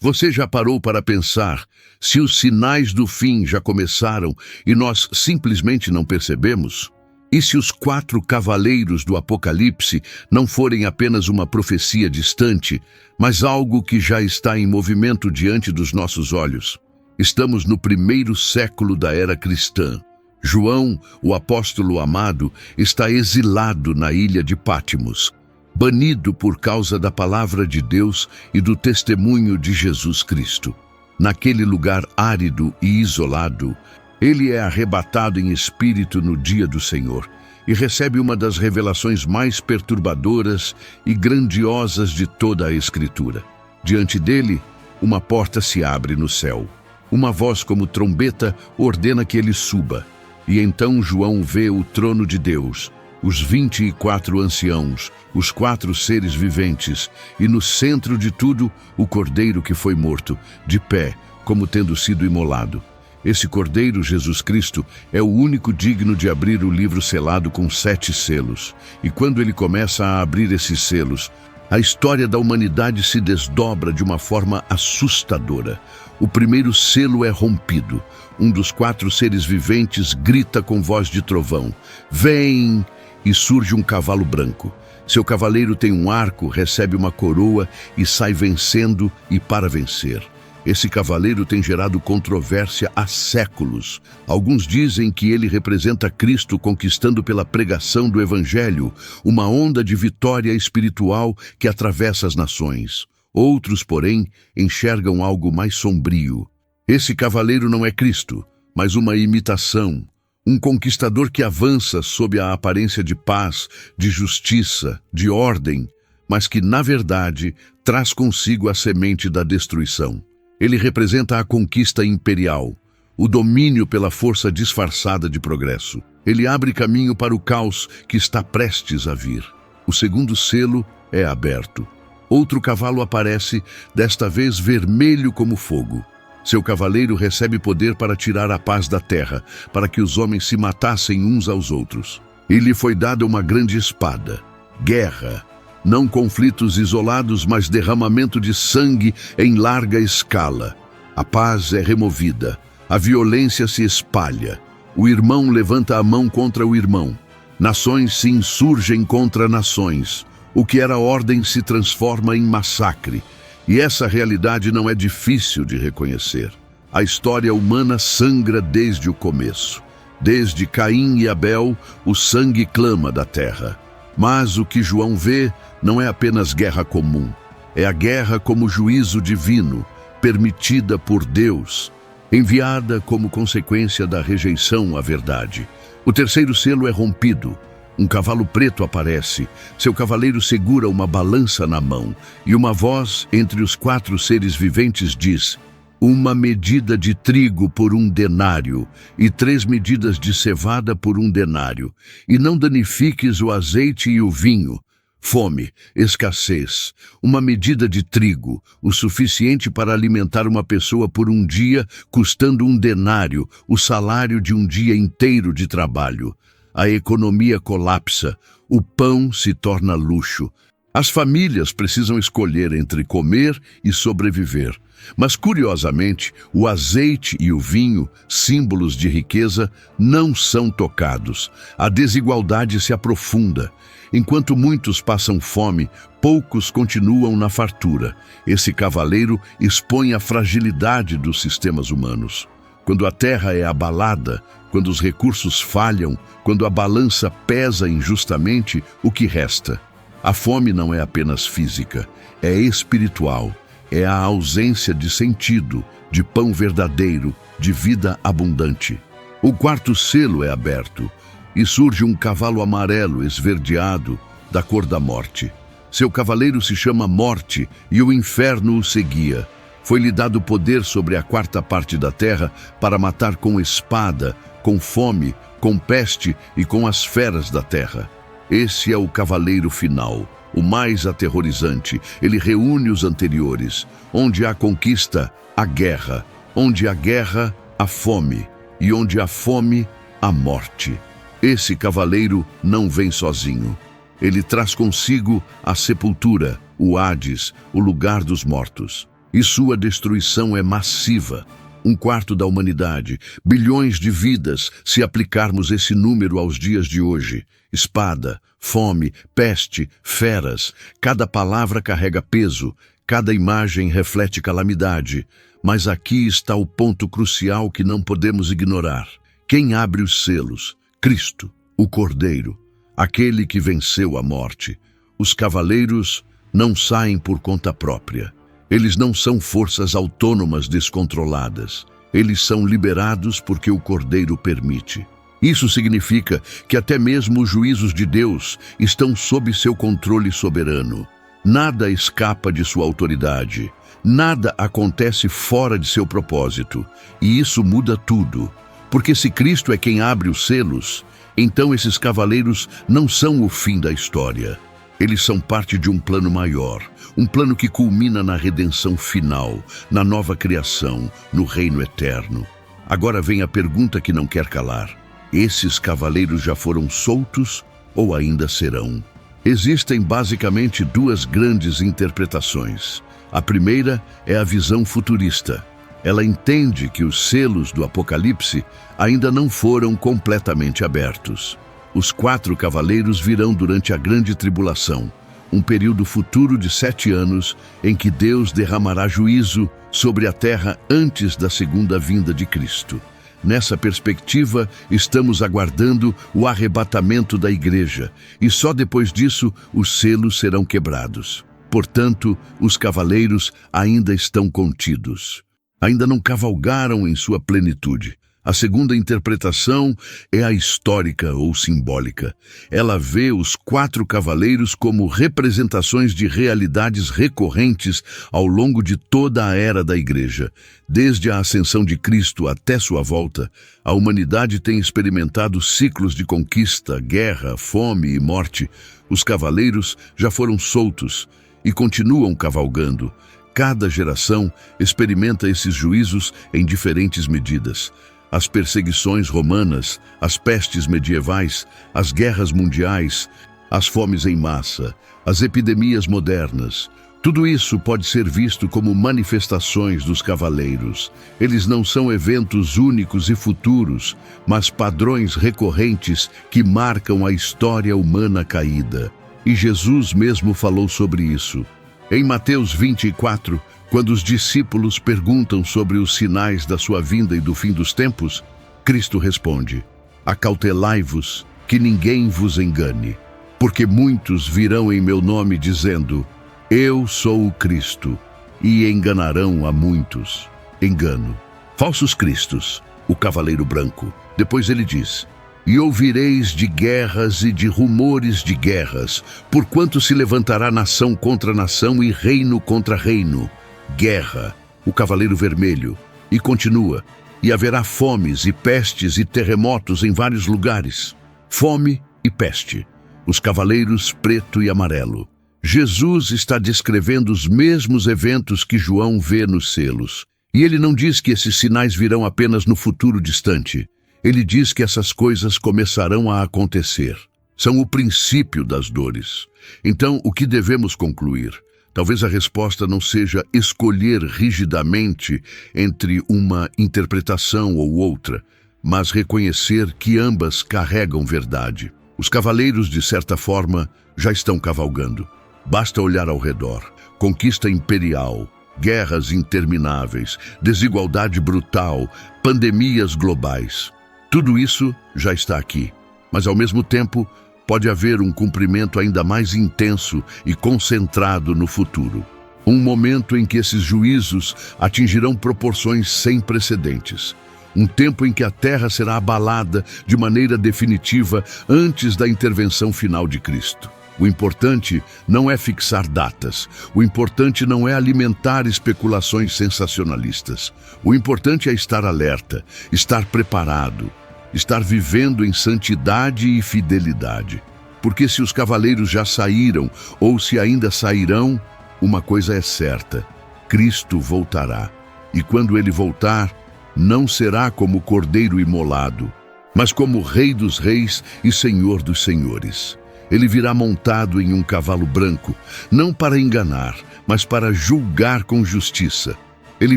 Você já parou para pensar se os sinais do fim já começaram e nós simplesmente não percebemos? E se os 4 cavaleiros do Apocalipse não forem apenas uma profecia distante, mas algo que já está em movimento diante dos nossos olhos? Estamos no 1º século da era cristã. João, o apóstolo amado, está exilado na ilha de Pátimos, banido por causa da palavra de Deus e do testemunho de Jesus Cristo. Naquele lugar árido e isolado, ele é arrebatado em espírito no dia do Senhor e recebe uma das revelações mais perturbadoras e grandiosas de toda a Escritura. Diante dele, uma porta se abre no céu. Uma voz como trombeta ordena que ele suba. E então João vê o trono de Deus, os 24 anciãos, os 4 seres viventes, e no centro de tudo, o Cordeiro que foi morto, de pé, como tendo sido imolado. Esse Cordeiro, Jesus Cristo, é o único digno de abrir o livro selado com 7 selos. E quando ele começa a abrir esses selos, a história da humanidade se desdobra de uma forma assustadora. O primeiro selo é rompido. Um dos 4 seres viventes grita com voz de trovão: "Vem!" E surge um cavalo branco. Seu cavaleiro tem um arco, recebe uma coroa e sai vencendo e para vencer. Esse cavaleiro tem gerado controvérsia há séculos. Alguns dizem que ele representa Cristo conquistando pela pregação do Evangelho uma onda de vitória espiritual que atravessa as nações. Outros, porém, enxergam algo mais sombrio. Esse cavaleiro não é Cristo, mas uma imitação. Um conquistador que avança sob a aparência de paz, de justiça, de ordem, mas que, na verdade, traz consigo a semente da destruição. Ele representa a conquista imperial, o domínio pela força disfarçada de progresso. Ele abre caminho para o caos que está prestes a vir. O segundo selo é aberto. Outro cavalo aparece, desta vez vermelho como fogo. Seu cavaleiro recebe poder para tirar a paz da terra, para que os homens se matassem uns aos outros. E lhe foi dada uma grande espada. Guerra. Não conflitos isolados, mas derramamento de sangue em larga escala. A paz é removida. A violência se espalha. O irmão levanta a mão contra o irmão. Nações se insurgem contra nações. O que era ordem se transforma em massacre. E essa realidade não é difícil de reconhecer. A história humana sangra desde o começo. Desde Caim e Abel, o sangue clama da terra. Mas o que João vê não é apenas guerra comum. É a guerra como juízo divino, permitida por Deus, enviada como consequência da rejeição à verdade. O terceiro selo é rompido. Um cavalo preto aparece. Seu cavaleiro segura uma balança na mão, e uma voz entre os 4 seres viventes diz: "Uma medida de trigo por 1 denário, e 3 medidas de cevada por 1 denário, e não danifiques o azeite e o vinho." Fome, escassez, uma medida de trigo, o suficiente para alimentar uma pessoa por 1 dia, custando 1 denário, o salário de 1 dia inteiro de trabalho. A economia colapsa, o pão se torna luxo. As famílias precisam escolher entre comer e sobreviver. Mas, curiosamente, o azeite e o vinho, símbolos de riqueza, não são tocados. A desigualdade se aprofunda. Enquanto muitos passam fome, poucos continuam na fartura. Esse cavaleiro expõe a fragilidade dos sistemas humanos. Quando a terra é abalada, quando os recursos falham, quando a balança pesa injustamente, o que resta? A fome não é apenas física, é espiritual. É a ausência de sentido, de pão verdadeiro, de vida abundante. O 4º selo é aberto e surge um cavalo amarelo esverdeado, da cor da morte. Seu cavaleiro se chama Morte e o inferno o seguia. Foi-lhe dado poder sobre a 4ª parte da terra para matar com espada, com fome, com peste e com as feras da terra. Esse é o cavaleiro final, o mais aterrorizante. Ele reúne os anteriores. Onde há conquista, há guerra. Onde há guerra, há fome. E onde há fome, há morte. Esse cavaleiro não vem sozinho. Ele traz consigo a sepultura, o Hades, o lugar dos mortos. e sua destruição é massiva. 1/4 da humanidade, bilhões de vidas, se aplicarmos esse número aos dias de hoje. Espada, fome, peste, feras, cada palavra carrega peso, cada imagem reflete calamidade. Mas aqui está o ponto crucial que não podemos ignorar. Quem abre os selos? Cristo, o Cordeiro, aquele que venceu a morte. Os cavaleiros não saem por conta própria. Eles não são forças autônomas descontroladas. Eles são liberados porque o Cordeiro permite. Isso significa que até mesmo os juízos de Deus estão sob seu controle soberano. Nada escapa de sua autoridade. Nada acontece fora de seu propósito. E isso muda tudo. Porque se Cristo é quem abre os selos, então esses cavaleiros não são o fim da história. Eles são parte de um plano maior, um plano que culmina na redenção final, na nova criação, no reino eterno. Agora vem a pergunta que não quer calar. Esses cavaleiros já foram soltos ou ainda serão? Existem basicamente duas grandes interpretações. A primeira é a visão futurista. Ela entende que os selos do Apocalipse ainda não foram completamente abertos. Os 4 cavaleiros virão durante a grande tribulação, um período futuro de 7 anos em que Deus derramará juízo sobre a terra antes da segunda vinda de Cristo. Nessa perspectiva, estamos aguardando o arrebatamento da igreja, e só depois disso os selos serão quebrados. Portanto, os cavaleiros ainda estão contidos. Ainda não cavalgaram em sua plenitude. A segunda interpretação é a histórica ou simbólica. Ela vê os 4 cavaleiros como representações de realidades recorrentes ao longo de toda a era da Igreja. Desde a ascensão de Cristo até sua volta, a humanidade tem experimentado ciclos de conquista, guerra, fome e morte. Os cavaleiros já foram soltos e continuam cavalgando. Cada geração experimenta esses juízos em diferentes medidas. As perseguições romanas, as pestes medievais, as guerras mundiais, as fomes em massa, as epidemias modernas. Tudo isso pode ser visto como manifestações dos cavaleiros. Eles não são eventos únicos e futuros, mas padrões recorrentes que marcam a história humana caída. E Jesus mesmo falou sobre isso. Em Mateus 24, quando os discípulos perguntam sobre os sinais da sua vinda e do fim dos tempos, Cristo responde: acautelai-vos, que ninguém vos engane, porque muitos virão em meu nome dizendo: eu sou o Cristo, e enganarão a muitos. Engano. Falsos cristos, o cavaleiro branco. Depois ele diz: e ouvireis de guerras e de rumores de guerras, porquanto se levantará nação contra nação e reino contra reino. Guerra, o cavaleiro vermelho. E continua: e haverá fomes e pestes e terremotos em vários lugares. Fome e peste, os cavaleiros preto e amarelo. Jesus está descrevendo os mesmos eventos que João vê nos selos. E ele não diz que esses sinais virão apenas no futuro distante. Ele diz que essas coisas começarão a acontecer. São o princípio das dores. Então, o que devemos concluir? Talvez a resposta não seja escolher rigidamente entre uma interpretação ou outra, mas reconhecer que ambas carregam verdade. Os cavaleiros, de certa forma, já estão cavalgando. Basta olhar ao redor. Conquista imperial, guerras intermináveis, desigualdade brutal, pandemias globais. Tudo isso já está aqui, mas ao mesmo tempo pode haver um cumprimento ainda mais intenso e concentrado no futuro. Um momento em que esses juízos atingirão proporções sem precedentes. Um tempo em que a Terra será abalada de maneira definitiva antes da intervenção final de Cristo. O importante não é fixar datas. O importante não é alimentar especulações sensacionalistas. O importante é estar alerta, estar preparado, estar vivendo em santidade e fidelidade. Porque se os cavaleiros já saíram, ou se ainda sairão, uma coisa é certa: Cristo voltará. E quando ele voltar, não será como Cordeiro imolado, mas como Rei dos Reis e Senhor dos Senhores. Ele virá montado em um cavalo branco, não para enganar, mas para julgar com justiça. Ele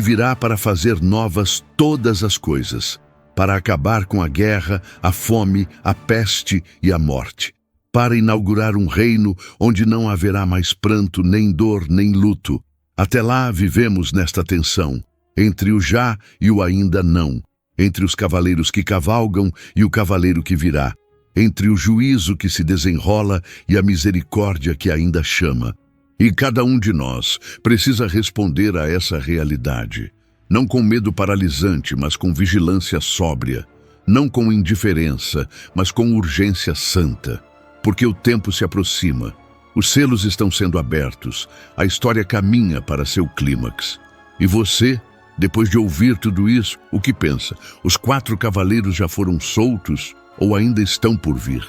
virá para fazer novas todas as coisas, para acabar com a guerra, a fome, a peste e a morte, para inaugurar um reino onde não haverá mais pranto, nem dor, nem luto. Até lá vivemos nesta tensão, entre o já e o ainda não, entre os cavaleiros que cavalgam e o cavaleiro que virá, entre o juízo que se desenrola e a misericórdia que ainda chama. E cada um de nós precisa responder a essa realidade, não com medo paralisante, mas com vigilância sóbria, não com indiferença, mas com urgência santa, porque o tempo se aproxima, os selos estão sendo abertos, a história caminha para seu clímax. E você, depois de ouvir tudo isso, o que pensa? Os 4 cavaleiros já foram soltos ou ainda estão por vir?